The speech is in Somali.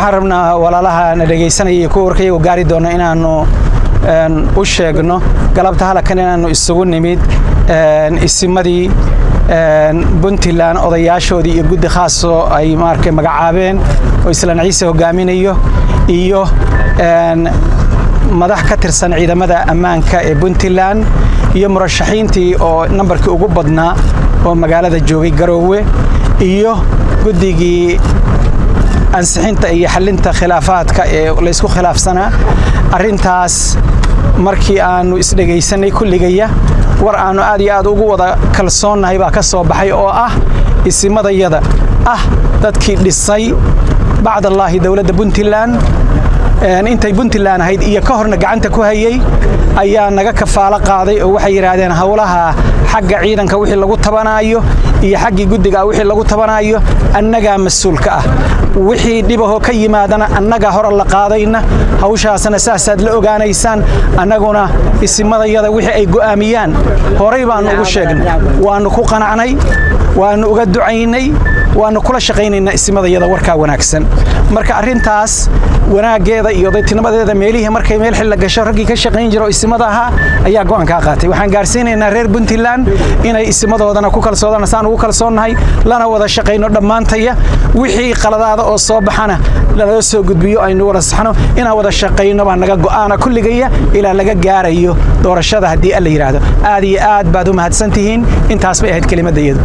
waxaan rabnaa walaalaha na dhageysanaya ku warkayga gaari doona inaanu u sheegno galabta halkan inaanu isugu nimid isimadii Puntland odayaashoodii iyo guddi khaas oo ay markay magacaabeen oo Islaan Ciise hogaaminayo iyo madax ka tirsan ciidamada ammaanka ee Puntland iyo murashaxiintii oo nambarkii ugu badnaa oo magaalada joogay Garowe iyo guddigii ansixinta iyo xalinta khilaafaadka ee la isku khilaafsanaa arintaas markii aanu isdhageysanay kulligaya war aanu aad iyo aad ugu wada kalsoonahay baa ka soo baxay oo ah isimadayada dadkii dhisay bacdallaahi dawladda Puntland intay Puntland ahayd iyo ka horna gacanta ku hayay ayaa naga kafaalo qaaday oo waxay yiraahdeen hawlaha xagga ciidanka wixii lagu tabanayo iyo xaggi guddiga wixii lagu tabanayo annaga mas'uulka wixii dhibaho ka yimaadana annaga hor la qaadayna hawshaasna saasaad la ogaanaysaan annaguna isimadayada wixii ay go'aamiyaan horay baan ugu sheegnay waanu ku qanacnay waanu uga ducaynay waanu kula shaqaynaynaa isimadayada warka wanaagsan marka arintaas wanaageeda iyo dadtinimadeeda meelihii markay meel xil la gasho ragii ka shaqayn jiro isimadaha ayaa go'aan ka qaatay waxaan gaarsiinaynaa reer Puntland inay isimadoodana ku kalsoodana saan ugu kalsoonahay lana wada shaqayno dhamaantaya wixii qaladaada oo soo baxana la soo gudbiyo aynu wada saxno ina wada shaqayno baa naga go'aana kulligaya ila laga gaarayo doorashada hadii alla yiraahdo aad iyo aad baad u mahadsantihiin intaas bay ahayd kelimadayadu